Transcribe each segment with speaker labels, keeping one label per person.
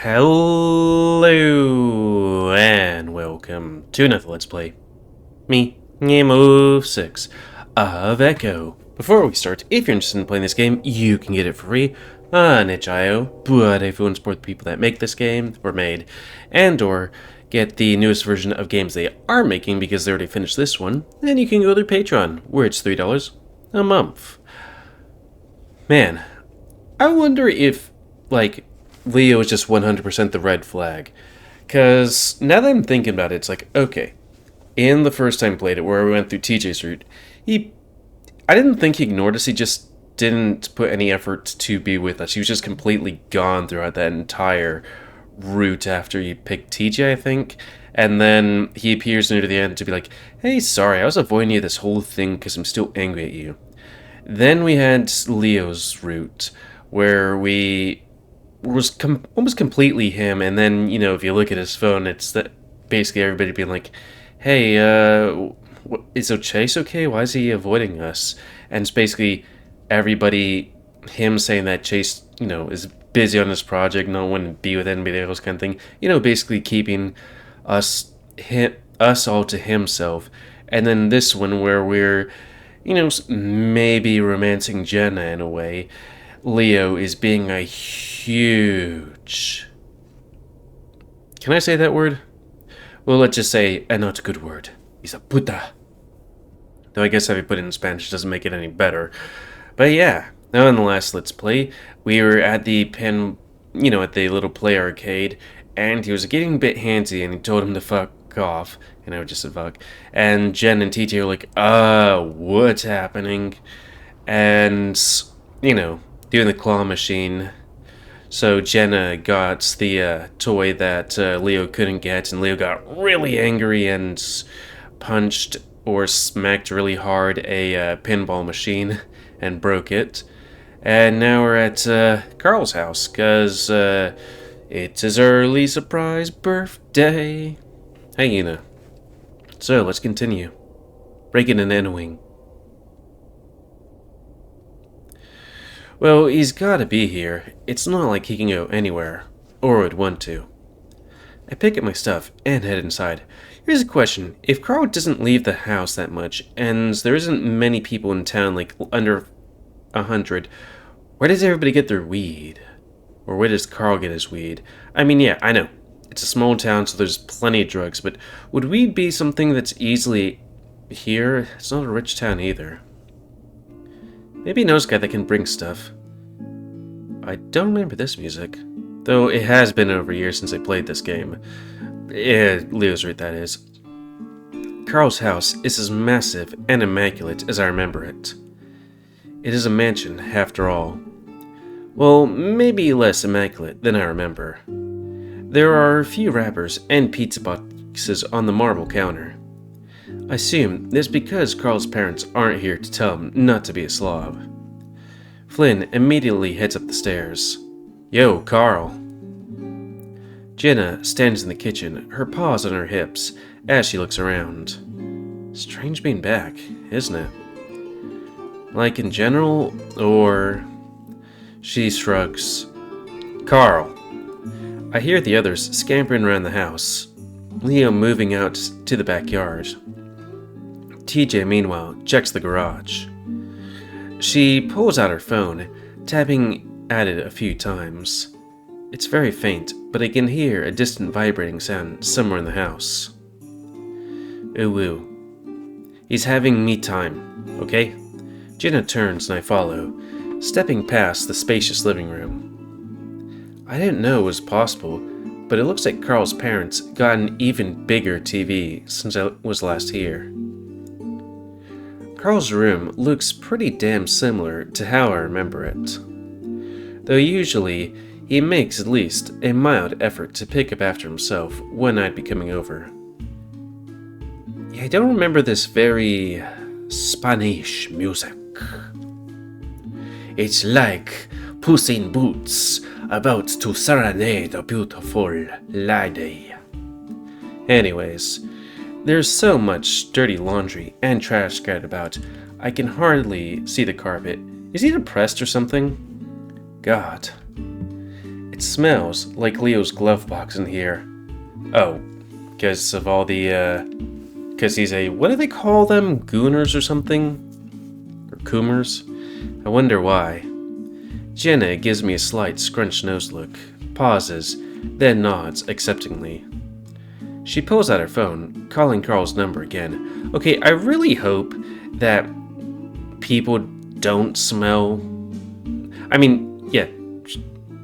Speaker 1: Hello and welcome to another Let's Play. Me, GamerWolfSix of Echo. Before we start, if you're interested in playing this game, you can get it for free on itch.io, but if you want to support the people that make this game, or made, and or get the newest version of games they are making because they already finished this one, then you can go to their Patreon, where it's $3 a month. Man, I wonder if, Leo is just 100% the red flag. Because now that I'm thinking about it, it's like, okay, in the first time I played it, where we went through TJ's route, I didn't think he ignored us, he just didn't put any effort to be with us. He was just completely gone throughout that entire route after he picked TJ, I think. And then he appears near the end to be like, hey, sorry, I was avoiding you this whole thing because I'm still angry at you. Then we had Leo's route, where was almost completely him, and then, you know, if you look at his phone, it's that basically everybody being like, hey, is Chase okay? Why is he avoiding us? And it's basically everybody, him saying that Chase, you know, is busy on this project, not wanting to be with anybody else kind of thing, you know, basically keeping us all to himself. And then this one where we're, you know, maybe romancing Jenna in a way, Leo is being a huge... Can I say that word? Well, let's just say a not good word. He's a puta. Though I guess if I put it in Spanish, it doesn't make it any better. But yeah, now in the last Let's Play, we were at the at the little play arcade, and he was getting a bit handsy, and he told him to fuck off. And I would just said fuck. And Jen and TT were like, what's happening? And, you know, doing the claw machine. So Jenna got the toy that Leo couldn't get, and Leo got really angry and punched or smacked really hard a pinball machine and broke it. And now we're at Carl's house, because it's his early surprise birthday. Hey, Ina. So, let's continue. Breaking and entering. Well, he's gotta be here. It's not like he can go anywhere, or would want to. I pick up my stuff and head inside. Here's a question. If Carl doesn't leave the house that much, and there isn't many people in town, like under 100, where does everybody get their weed? Or where does Carl get his weed? I mean, yeah, I know. It's a small town, so there's plenty of drugs, but would weed be something that's easily here? It's not a rich town either. Maybe he knows a guy that can bring stuff. I don't remember this music, though it has been over a year since I played this game. Yeah, Leo's right, that is. Carl's house is as massive and immaculate as I remember it. It is a mansion, after all. Well, maybe less immaculate than I remember. There are a few wrappers and pizza boxes on the marble counter. I assume that's because Carl's parents aren't here to tell him not to be a slob. Flynn immediately heads up the stairs. Yo, Carl. Jenna stands in the kitchen, her paws on her hips, as she looks around. Strange being back, isn't it? Like in general, or... She shrugs. Carl. I hear the others scampering around the house, Leo moving out to the backyard. TJ, meanwhile, checks the garage. She pulls out her phone, tapping at it a few times. It's very faint, but I can hear a distant vibrating sound somewhere in the house. Ooh. He's having me time, okay? Jenna turns and I follow, stepping past the spacious living room. I didn't know it was possible, but it looks like Carl's parents got an even bigger TV since I was last here. Carl's room looks pretty damn similar to how I remember it, though usually he makes at least a mild effort to pick up after himself when I'd be coming over. Yeah, I don't remember this very Spanish music. It's like Puss in Boots about to serenade a beautiful lady. Anyways, there's so much dirty laundry and trash scattered about, I can hardly see the carpet. Is he depressed or something? God. It's smells like Leo's glove box in here. Oh, because of all the, because he's a, what do they call them? Gooners or something? Or Coomers? I wonder why. Jenna gives me a slight scrunched nose look, pauses, then nods acceptingly. She pulls out her phone, calling Carl's number again. Okay, I really hope that people don't smell... I mean, yeah,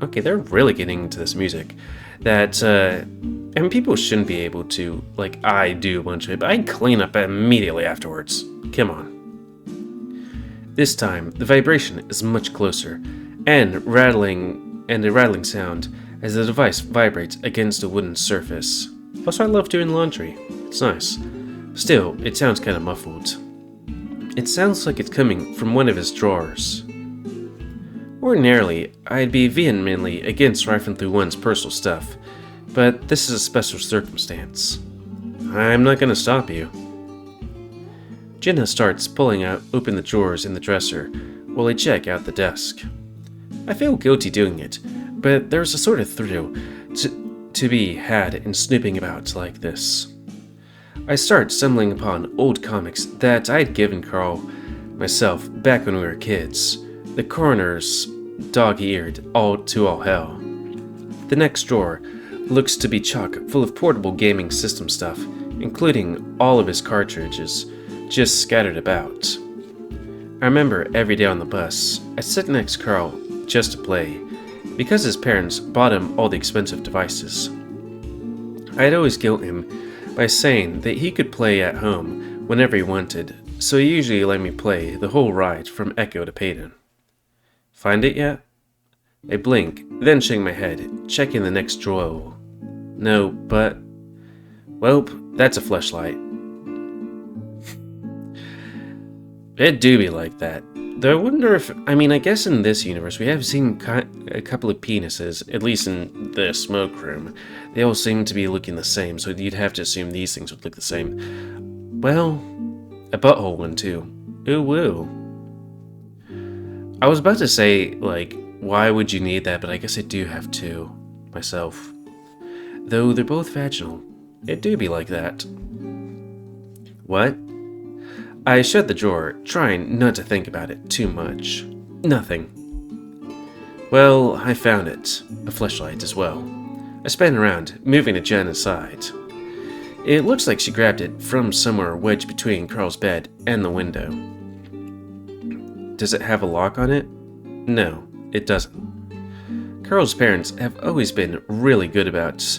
Speaker 1: okay, they're really getting into this music. That, and people shouldn't be able to, like I do a bunch of it, but I clean up immediately afterwards. Come on. This time, the vibration is much closer, and a rattling sound as the device vibrates against a wooden surface. Also, I love doing laundry. It's nice. Still, it sounds kind of muffled. It sounds like it's coming from one of his drawers. Ordinarily, I'd be vehemently against rifling through one's personal stuff, but this is a special circumstance. I'm not gonna stop you. Jenna starts pulling open the drawers in the dresser while I check out the desk. I feel guilty doing it, but there's a sort of thrill to be had in snooping about like this. I start stumbling upon old comics that I'd given Carl myself back when we were kids. The coroner's dog-eared all hell. The next drawer looks to be chock full of portable gaming system stuff, including all of his cartridges, just scattered about. I remember every day on the bus, I sit next to Carl just to play, because his parents bought him all the expensive devices. I'd always guilt him by saying that he could play at home whenever he wanted, so he usually let me play the whole ride from Echo to Payton. Find it yet? I blink, then shake my head, checking the next drawer. No, but... Well, that's a fleshlight. It do be like that. Though I wonder if... I mean, I guess in this universe we have seen a couple of penises, at least in the smoke room. They all seem to be looking the same, so you'd have to assume these things would look the same. Well, a butthole one too. Ooh woo. I was about to say, like, why would you need that, but I guess I do have two, myself. Though they're both vaginal. It do be like that. What? I shut the drawer, trying not to think about it too much. Nothing. Well, I found it. A fleshlight as well. I spin around, moving to Jenna's side. It looks like she grabbed it from somewhere wedged between Carl's bed and the window. Does it have a lock on it? No, it doesn't. Carl's parents have always been really good about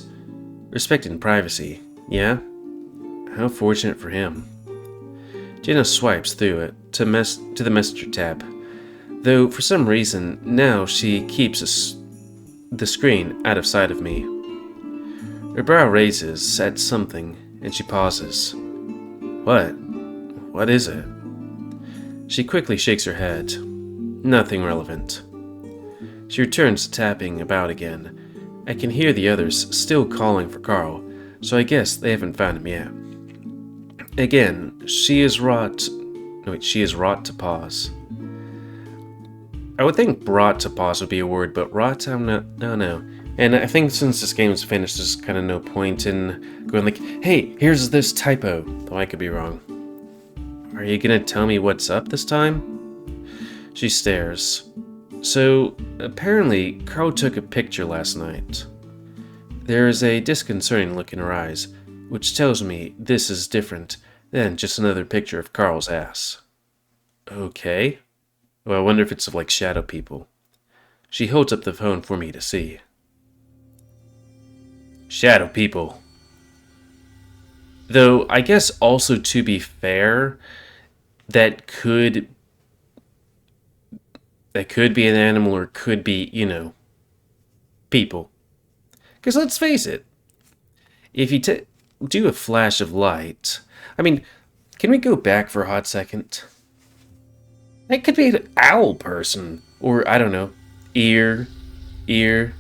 Speaker 1: respecting privacy, yeah? How fortunate for him. Jenna swipes through it to the messenger tab, though for some reason now she keeps the screen out of sight of me. Her brow raises at something, and she pauses. What? What is it? She quickly shakes her head. Nothing relevant. She returns to tapping about again. I can hear the others still calling for Carl, so I guess they haven't found him yet. Again, she is wrought to pause. I would think brought to pause would be a word, but wrought, no. And I think since this game is finished, there's kind of no point in going like, hey, here's this typo, though I could be wrong. Are you gonna tell me what's up this time? She stares. So, apparently, Carl took a picture last night. There is a disconcerting look in her eyes, which tells me this is different than just another picture of Carl's ass. Okay. Well, I wonder if it's of like shadow people. She holds up the phone for me to see. Shadow people. Though, I guess also to be fair, that could be an animal or could be, people. Because let's face it, if you do a flash of light, I mean, can we go back for a hot second? That could be an owl person, or I don't know, ear, the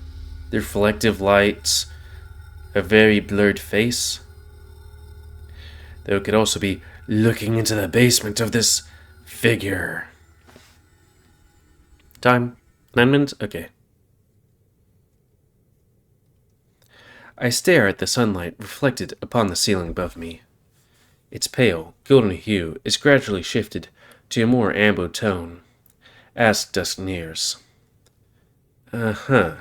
Speaker 1: reflective lights, a very blurred face. Though it could also be looking into the basement of this figure. Time? 9 minutes? Okay. I stare at the sunlight reflected upon the ceiling above me. Its pale, golden hue is gradually shifted to a more amber tone as dusk nears. Uh-huh.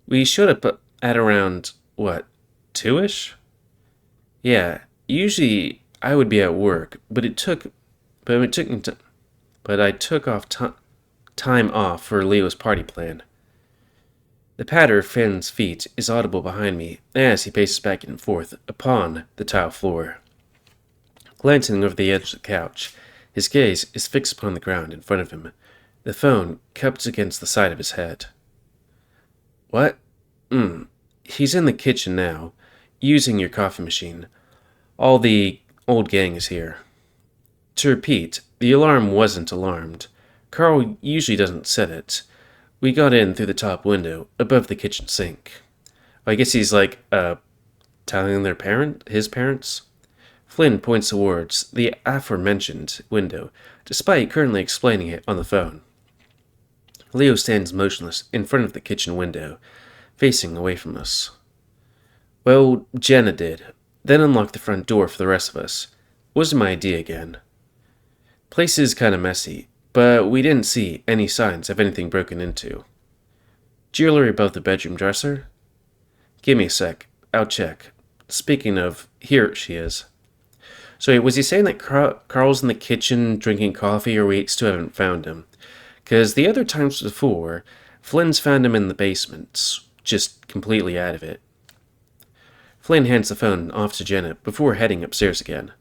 Speaker 1: We showed up at around, what, 2-ish? Yeah, usually I would be at work, but I took time off for Leo's party plan. The patter of Finn's feet is audible behind me as he paces back and forth upon the tile floor. Glancing over the edge of the couch, his gaze is fixed upon the ground in front of him, the phone cupped against the side of his head. What? He's in the kitchen now, using your coffee machine. All the old gang is here. To repeat, the alarm wasn't alarmed. Carl usually doesn't set it. We got in through the top window, above the kitchen sink. I guess he's telling his parents? Flynn points towards the aforementioned window, despite currently explaining it on the phone. Leo stands motionless in front of the kitchen window, facing away from us. Well, Jenna did, then unlocked the front door for the rest of us. Wasn't my idea again. Place is kinda messy, but we didn't see any signs of anything broken into. Jewelry above the bedroom dresser? Give me a sec, I'll check. Speaking of, here she is. So was he saying that Carl's in the kitchen drinking coffee, or we still haven't found him? Because the other times before, Flynn's found him in the basement, just completely out of it. Flynn hands the phone off to Jenna before heading upstairs again.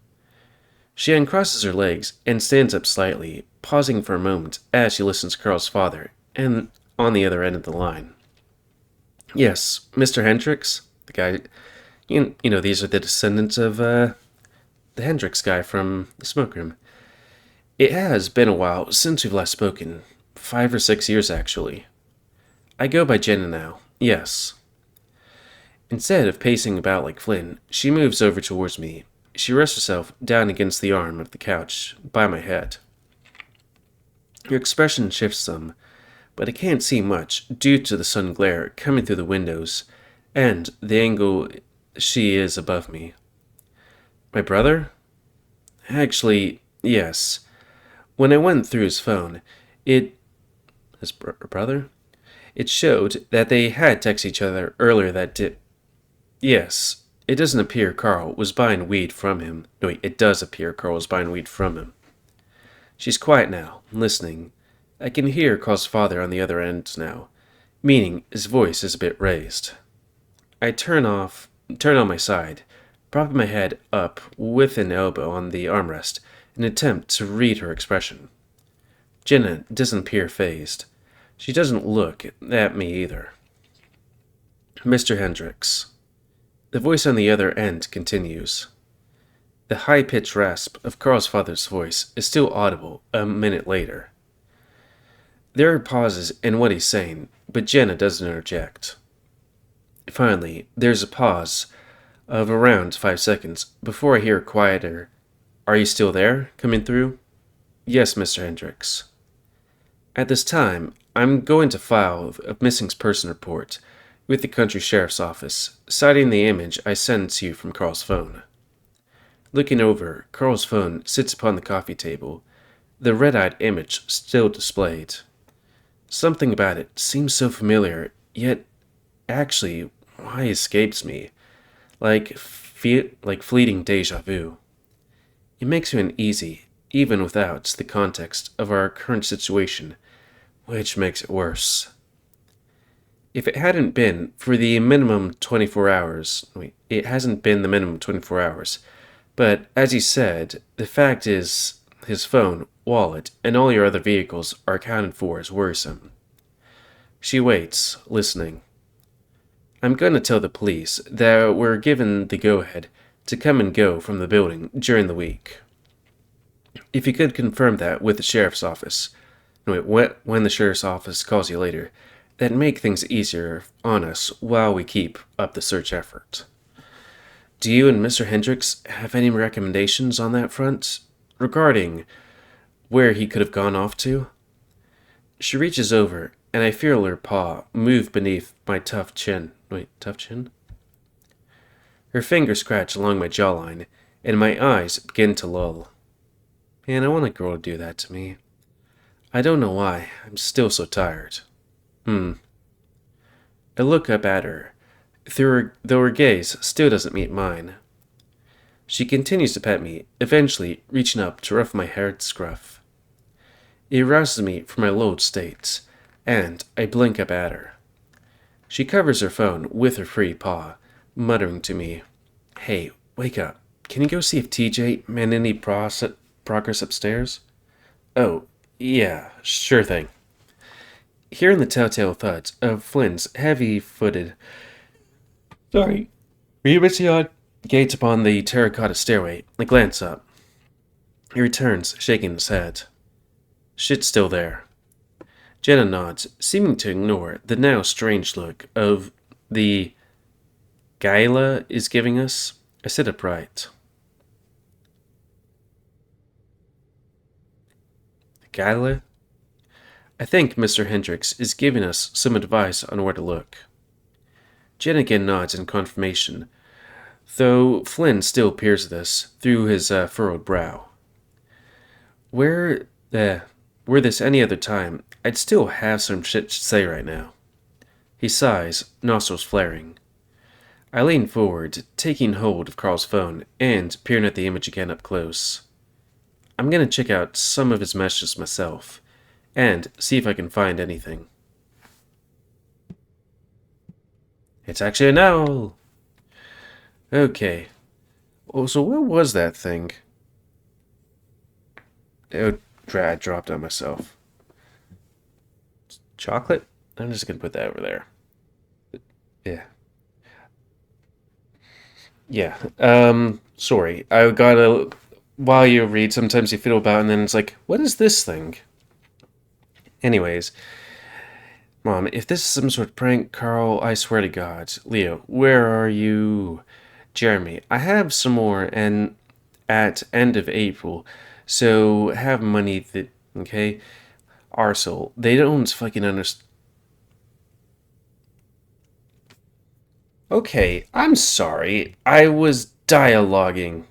Speaker 1: She uncrosses her legs and stands up slightly, pausing for a moment as she listens to Carl's father, and on the other end of the line. Yes, Mr. Hendricks, the guy, these are the descendants of, the Hendricks guy from the smoke room. It has been a while since we've last spoken. 5 or 6 years, actually. I go by Jenna now, yes. Instead of pacing about like Flynn, she moves over towards me. She rests herself down against the arm of the couch by my head. Her expression shifts some, but I can't see much due to the sun glare coming through the windows and the angle she is above me. My brother? Actually, yes. When I went through his phone, his brother? It showed that they had texted each other earlier that day. Yes, it doesn't appear Carl was buying weed from him. No, wait, it does appear Carl was buying weed from him. She's quiet now, listening. I can hear Carl's father on the other end now, meaning his voice is a bit raised. I turn on my side, propping my head up with an elbow on the armrest in an attempt to read her expression. Jenna doesn't appear fazed. She doesn't look at me either. Mr. Hendricks. The voice on the other end continues. The high-pitched rasp of Carl's father's voice is still audible a minute later. There are pauses in what he's saying, but Jenna doesn't interject. Finally, there's a pause of around 5 seconds before I hear a quieter, "Are you still there?" coming through. Yes, Mr. Hendricks. At this time, I'm going to file a missing person report with the country sheriff's office, citing the image I sent to you from Carl's phone. Looking over, Carl's phone sits upon the coffee table, the red-eyed image still displayed. Something about it seems so familiar, yet actually why escapes me, like fleeting deja vu. It makes me uneasy, even without the context of our current situation, which makes it worse. If it hadn't been for the minimum 24 hours, it hasn't been the minimum 24 hours, but as he said, the fact is his phone, wallet, and all your other vehicles are accounted for is worrisome. She waits, listening. I'm going to tell the police that we're given the go-ahead to come and go from the building during the week. If you could confirm that with the sheriff's office, when the sheriff's office calls you later, that'd make things easier on us while we keep up the search effort. Do you and Mr. Hendricks have any recommendations on that front, regarding where he could have gone off to? She reaches over, and I feel her paw move beneath my tough chin. Tough chin? Her fingers scratch along my jawline, and my eyes begin to lull. Man, I want a girl to do that to me. I don't know why. I'm still so tired. I look up at her, though her gaze still doesn't meet mine. She continues to pet me, eventually reaching up to ruff my hair scruff. It arouses me from my lulled state, and I blink up at her. She covers her phone with her free paw, muttering to me, "Hey, wake up. Can you go see if TJ made any progress upstairs?" "Oh, yeah, sure thing." Hearing the telltale thuds of Flynn's heavy-footed gates upon the terracotta stairway, I glance up. He returns, shaking his head. Shit's still there. Jenna nods, seeming to ignore the now strange look of the Gaila is giving us. I sit upright. Gaila? I think Mr. Hendricks is giving us some advice on where to look. Jen again nods in confirmation, though Flynn still peers at us through his furrowed brow. Were this any other time, I'd still have some shit to say right now. He sighs, nostrils flaring. I lean forward, taking hold of Carl's phone and peering at the image again up close. I'm gonna check out some of his messages myself, and see if I can find anything. It's actually an owl! Okay. Oh, so what was that thing? Oh, I dropped on myself. Chocolate? I'm just gonna put that over there. Yeah. Yeah. Sorry. I gotta... While you read, sometimes you fiddle about, and then it's like, what is this thing? Anyways, Mom, if this is some sort of prank, Carl, I swear to God. Leo, where are you? Jeremy, I have some more, and at end of April, so have money that, okay? Arsel, they don't fucking understand. Okay, I'm sorry. I was dialoguing.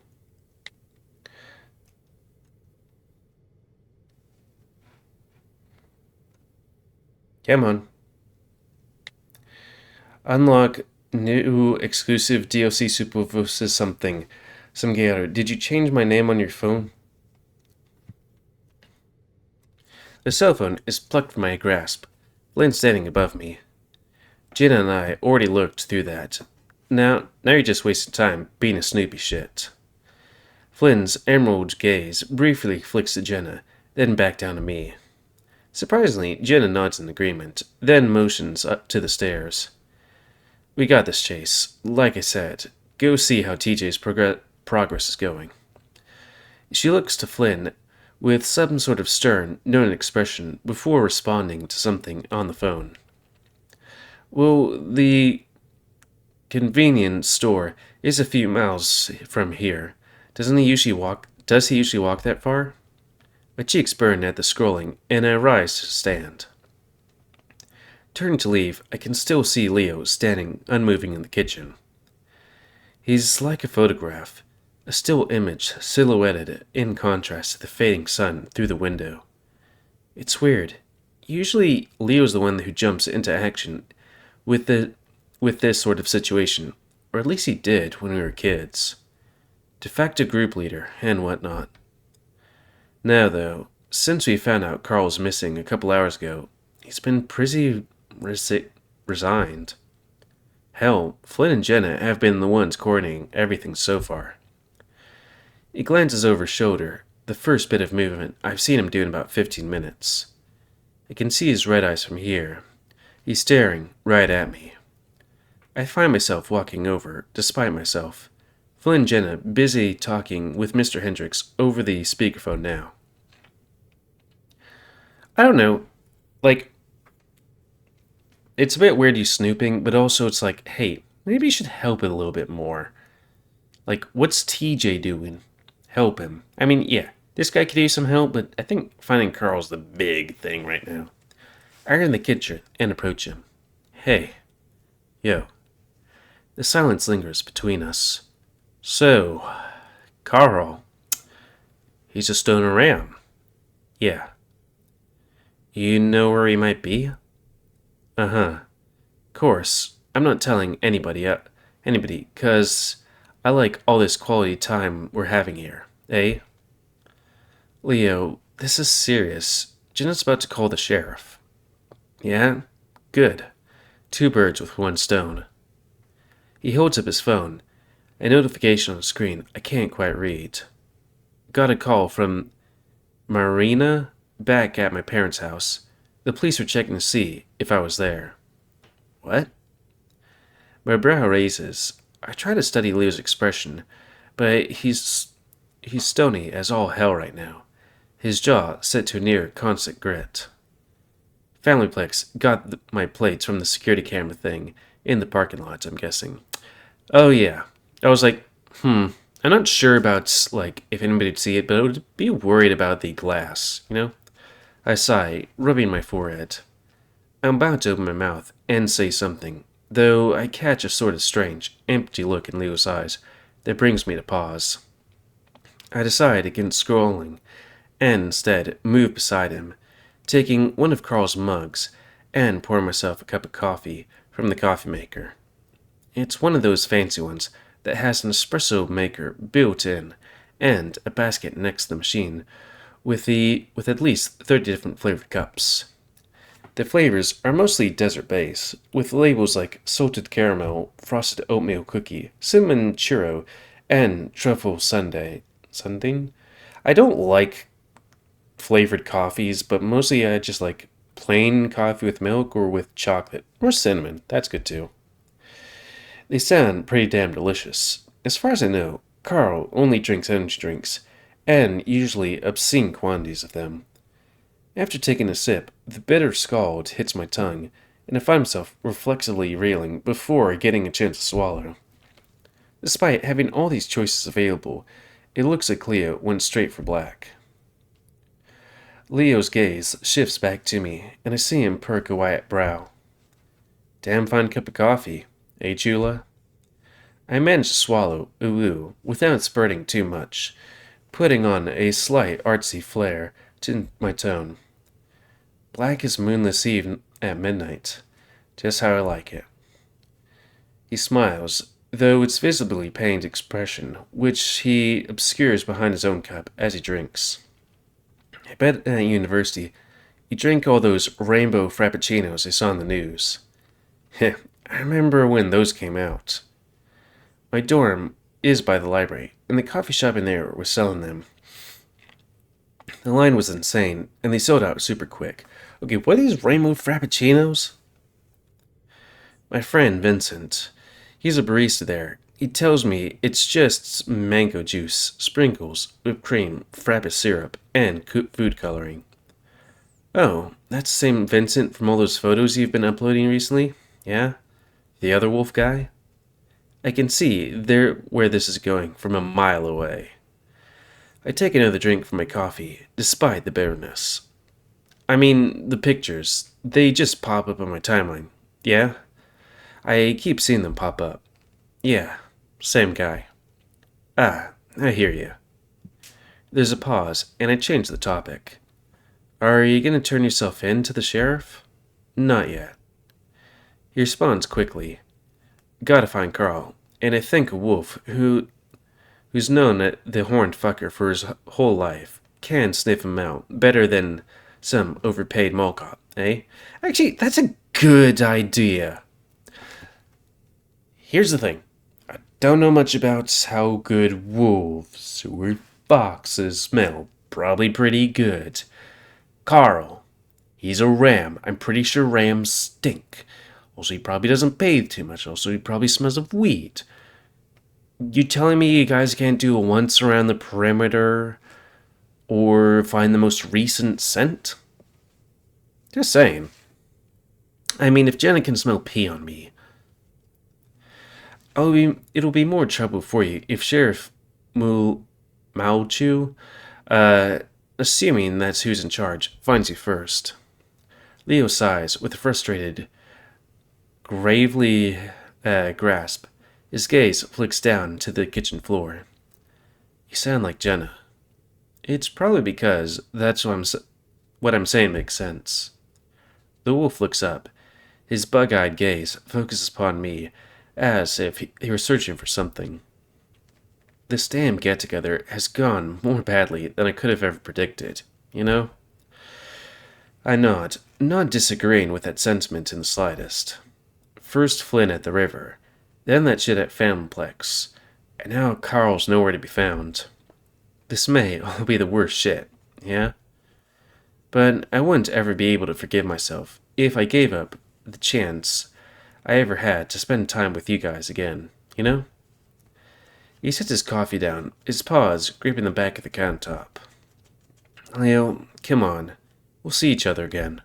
Speaker 1: Come on. Unlock new exclusive DLC super versus something. Some gator. Did you change my name on your phone? The cell phone is plucked from my grasp. Lynn standing above me. Jenna and I already looked through that. Now you're just wasting time being a snoopy shit. Flynn's emerald gaze briefly flicks to Jenna, then back down to me. Surprisingly, Jenna nods in agreement, then motions up to the stairs. We got this, Chase. Like I said, go see how TJ's progress is going. She looks to Flynn with some sort of stern, knowing expression before responding to something on the phone. Well, the convenience store is a few miles from here. Does he usually walk that far? My cheeks burn at the scrolling, and I rise to stand. Turning to leave, I can still see Leo standing unmoving in the kitchen. He's like a photograph, a still image silhouetted in contrast to the fading sun through the window. It's weird. Usually, Leo's the one who jumps into action with this sort of situation, or at least he did when we were kids. De facto group leader and whatnot. Now, though, since we found out Carl was missing a couple hours ago, he's been pretty resigned. Hell, Flynn and Jenna have been the ones coordinating everything so far. He glances over his shoulder, the first bit of movement I've seen him do in about 15 minutes. I can see his red eyes from here. He's staring right at me. I find myself walking over, despite myself. Flynn and Jenna busy talking with Mr. Hendricks over the speakerphone now. I don't know, like, it's a bit weird you snooping, but also it's like, hey, maybe you should help it a little bit more. Like, what's TJ doing? Help him. I mean, yeah, this guy could use some help, but I think finding Carl's the big thing right now. I go in the kitchen and approach him. Hey. Yo. The silence lingers between us. So, Carl, he's a stoner ram. Yeah. You know where he might be? Uh-huh. Course, I'm not telling anybody, 'cause I like all this quality time we're having here, eh? Leo, this is serious. Jenna's about to call the sheriff. Yeah? Good. Two birds with one stone. He holds up his phone. A notification on the screen I can't quite read. Got a call from Marina back at my parents' house. The police were checking to see if I was there. What? My brow raises. I try to study Leo's expression, but he's stony as all hell right now. His jaw set to a near constant grit. FamilyPlex got my plates from the security camera thing in the parking lot, I'm guessing. Oh yeah. I was like, I'm not sure about, like, if anybody'd see it, but I would be worried about the glass, you know? I sigh, rubbing my forehead. I'm about to open my mouth and say something, though I catch a sort of strange, empty look in Leo's eyes that brings me to pause. I decide against scrolling, and instead move beside him, taking one of Carl's mugs and pouring myself a cup of coffee from the coffee maker. It's one of those fancy ones that has an espresso maker built in and a basket next to the machine with at least 30 different flavored cups. The flavors are mostly dessert-based, with labels like salted caramel, frosted oatmeal cookie, cinnamon churro, and truffle sundae. Something? I don't like flavored coffees, but mostly I just like plain coffee with milk or with chocolate, or cinnamon. That's good too. They sound pretty damn delicious. As far as I know, Carl only drinks energy drinks, and usually obscene quantities of them. After taking a sip, the bitter scald hits my tongue, and I find myself reflexively reeling before getting a chance to swallow. Despite having all these choices available, it looks like Leo went straight for black. Leo's gaze shifts back to me, and I see him perk a white brow. Damn fine cup of coffee, eh, Chula? I manage to swallow ooh without spurting too much, putting on a slight artsy flair to my tone. Black as moonless eve at midnight, just how I like it. He smiles, though it's visibly pained expression, which he obscures behind his own cup as he drinks. I bet at university he drank all those rainbow frappuccinos I saw in the news. Heh, I remember when those came out. My dorm is by the library, and the coffee shop in there was selling them. The line was insane, and they sold out super quick. Okay, what are these rainbow frappuccinos? My friend Vincent, he's a barista there. He tells me it's just mango juice, sprinkles, whipped cream, frappe syrup, and food coloring. Oh, that's the same Vincent from all those photos you've been uploading recently? Yeah? The other wolf guy? I can see where this is going from a mile away. I take another drink from my coffee, despite the bitterness. I mean, the pictures, they just pop up on my timeline. Yeah? I keep seeing them pop up. Yeah, same guy. Ah, I hear you. There's a pause, and I change the topic. Are you going to turn yourself in to the sheriff? Not yet. He responds quickly. Gotta find Carl, and I think a wolf who's known the horned fucker for his whole life can sniff him out better than some overpaid mall cop, eh? Actually, that's a good idea. Here's the thing. I don't know much about how good wolves or foxes smell. Probably pretty good. Carl, he's a ram. I'm pretty sure rams stink. Also, he probably doesn't bathe too much. Also, he probably smells of weed. You telling me you guys can't do a once around the perimeter or find the most recent scent? Just saying. I mean, if Jenna can smell pee on me, it'll be more trouble for you if Sheriff Mauchu, assuming that's who's in charge, finds you first. Leo sighs with a frustrated, gravely grasp His gaze flicks down to the kitchen floor. You sound like Jenna. It's probably because that's what I'm saying makes sense. The wolf looks up. His bug-eyed gaze focuses upon me, as if he were searching for something. This damn get-together has gone more badly than I could have ever predicted, you know? I nod, not disagreeing with that sentiment in the slightest. First Flynn at the river, then that shit at Fanplex, and now Carl's nowhere to be found. This may all be the worst shit, yeah? But I wouldn't ever be able to forgive myself if I gave up the chance I ever had to spend time with you guys again, you know? He sets his coffee down, his paws gripping the back of the countertop. Leo, come on. We'll see each other again.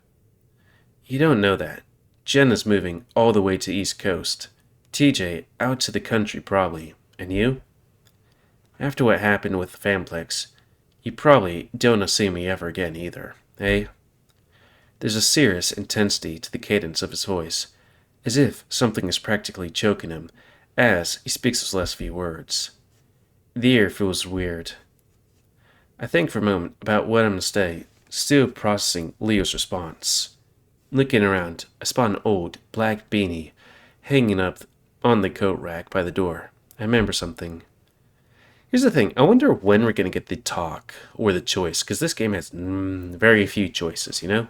Speaker 1: You don't know that. Jenna's moving all the way to East Coast. TJ out to the country probably. And you? After what happened with the Fanplex, you probably don't see me ever again either, eh? There's a serious intensity to the cadence of his voice, as if something is practically choking him as he speaks his last few words. The air feels weird. I think for a moment about what I'm to say, still processing Leo's response. Looking around, I spot an old, black beanie hanging up on the coat rack by the door. I remember something. Here's the thing, I wonder when we're going to get the talk, or the choice, because this game has very few choices, you know?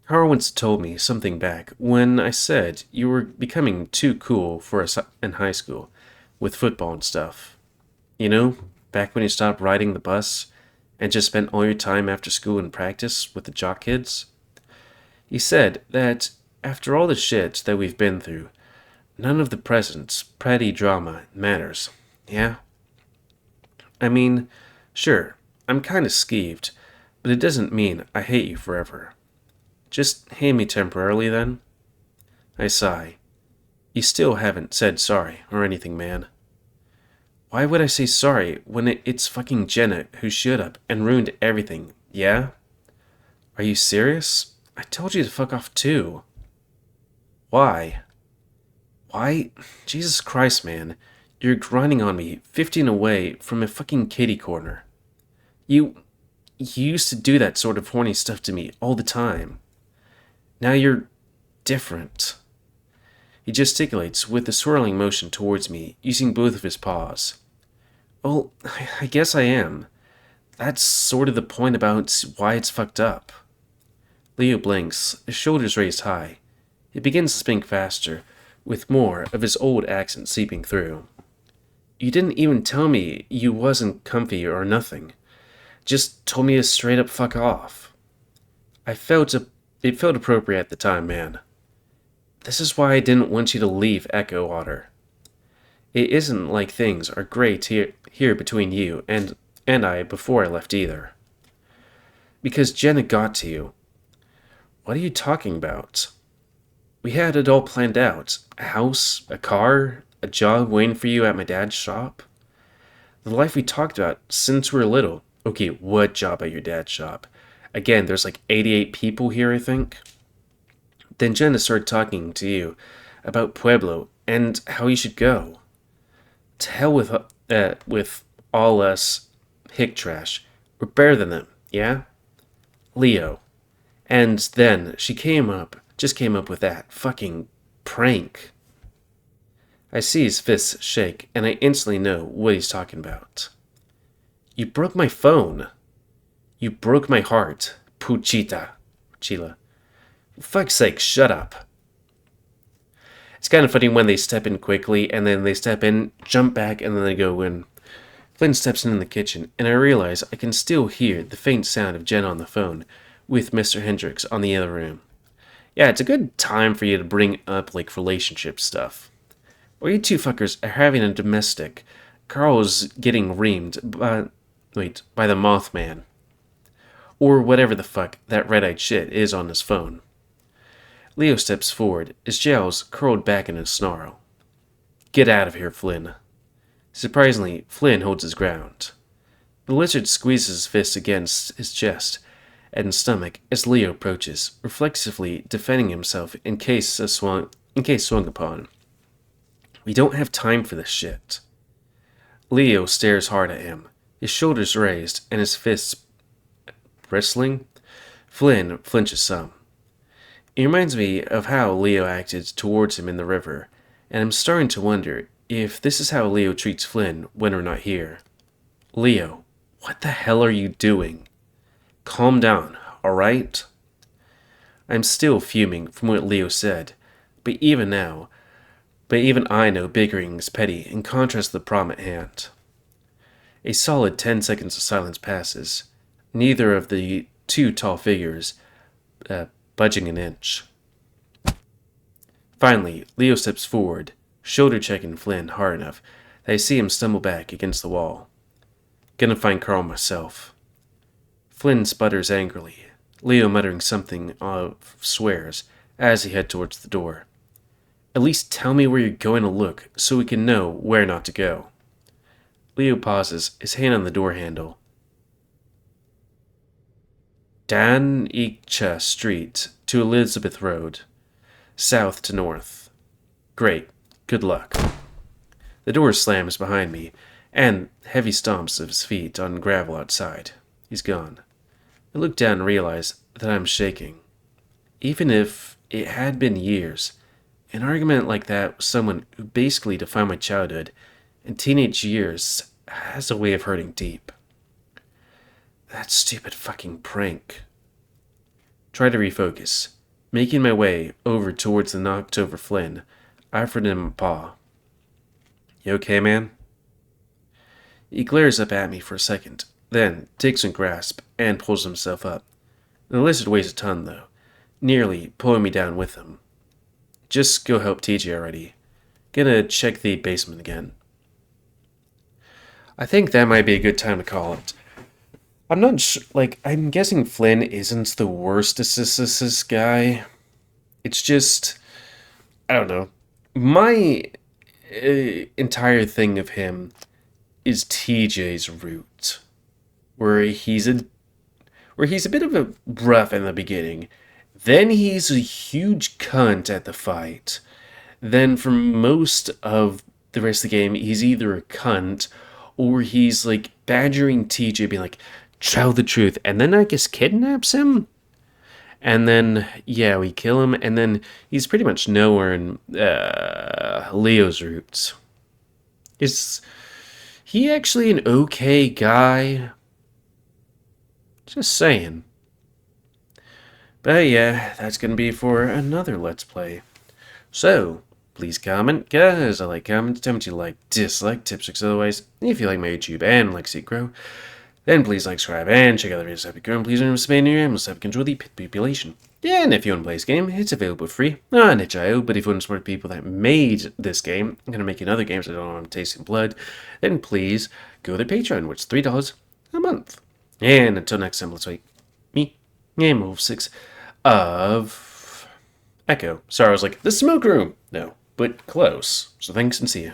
Speaker 1: Carl once told me something back when I said you were becoming too cool for us in high school, with football and stuff. You know, back when you stopped riding the bus, and just spent all your time after school in practice with the jock kids? He said that after all the shit that we've been through, none of the present's petty drama matters, yeah? I mean, sure, I'm kinda skeeved, but it doesn't mean I hate you forever. Just hate me temporarily then? I sigh. You still haven't said sorry or anything, man. Why would I say sorry when it's fucking Jenna who showed up and ruined everything, yeah? Are you serious? I told you to fuck off too. Why? Why? Jesus Christ, man. You're grinding on me 15 away from a fucking kitty corner. You used to do that sort of horny stuff to me all the time. Now you're different. He gesticulates with a swirling motion towards me, using both of his paws. Well, I guess I am. That's sort of the point about why it's fucked up. Leo blinks, his shoulders raised high. He begins to speak faster, with more of his old accent seeping through. You didn't even tell me you wasn't comfy or nothing. Just told me to straight up fuck off. It felt appropriate at the time, man. This is why I didn't want you to leave Echo, Otter. It isn't like things are great here between you and I before I left either. Because Jenna got to you. What are you talking about? We had it all planned out. A house, a car, a job waiting for you at my dad's shop. The life we talked about since we were little. Okay, what job at your dad's shop? Again, there's like 88 people here, I think. Then Jenna started talking to you about Pueblo and how you should go. To hell with all us hick trash. We're better than them, yeah? Leo. And then she just came up with that fucking prank. I see his fists shake, and I instantly know what he's talking about. You broke my phone. You broke my heart, Puchita. Chila. For fuck's sake, shut up. It's kind of funny when they step in quickly, and then they step in, jump back, and then they go in. Flynn steps in the kitchen, and I realize I can still hear the faint sound of Jen on the phone, with Mr. Hendricks on the other room. Yeah, it's a good time for you to bring up, like, relationship stuff. Or you two fuckers are having a domestic. Carl's getting reamed by the Mothman. Or whatever the fuck that red-eyed shit is on his phone. Leo steps forward, his jowls curled back in a snarl. Get out of here, Flynn. Surprisingly, Flynn holds his ground. The lizard squeezes his fist against his chest and stomach as Leo approaches, reflexively defending himself in case swung upon. We don't have time for this shit. Leo stares hard at him, his shoulders raised and his fists bristling. Flynn flinches some. It reminds me of how Leo acted towards him in the river, and I'm starting to wonder if this is how Leo treats Flynn when we're not here. Leo, what the hell are you doing? Calm down, alright? I'm still fuming from what Leo said, but even I know bickering is petty in contrast to the problem at hand. A solid 10 seconds of silence passes, neither of the two tall figures budging an inch. Finally, Leo steps forward, shoulder checking Flynn hard enough that I see him stumble back against the wall. Gonna find Carl myself. Flynn sputters angrily, Leo muttering something of swears as he heads towards the door. At least tell me where you're going to look so we can know where not to go. Leo pauses, his hand on the door handle. Dan Ikcha Street to Elizabeth Road, south to north. Great, good luck. The door slams behind me, and heavy stomps of his feet on gravel outside. He's gone. I look down and realize that I'm shaking. Even if it had been years, an argument like that with someone who basically defined my childhood and teenage years has a way of hurting deep. That stupid fucking prank. Try to refocus, making my way over towards the knocked over Flynn. I offered him a paw. You okay, man? He glares up at me for a second, then takes a grasp and pulls himself up. The lizard weighs a ton, though, nearly pulling me down with him. Just go help TJ already. Gonna check the basement again. I think that might be a good time to call it. I'm not sure, I'm guessing Flynn isn't the worst assist guy. It's just, I don't know. My entire thing of him is TJ's route, where he's a bit of a rough in the beginning, then he's a huge cunt at the fight, then for most of the rest of the game he's either a cunt or he's like badgering TJ, being like, tell the truth, and then I guess kidnaps him, and then yeah, we kill him, and then he's pretty much nowhere in Leo's roots. Is he actually an okay guy? Just saying. But yeah, that's gonna be for another Let's Play. So, please comment, guys. I like comments. Tell me what you like, dislike, tips, tricks, otherwise. If you like my YouTube and like to see it grow, then please like, subscribe, and check out the videos that have grown. Please remember to spam your animals to control the pit population. Yeah, and if you want to play this game, it's available free on itch.io. But if you want to support people that made this game, I'm gonna make another games that don't want to taste blood, then please go to their Patreon, which is $3 a month. And until next time, let's wait. Me, GamerWolfSix of Echo. Sorry, I was like, the smoke room. No, but close. So thanks and see ya.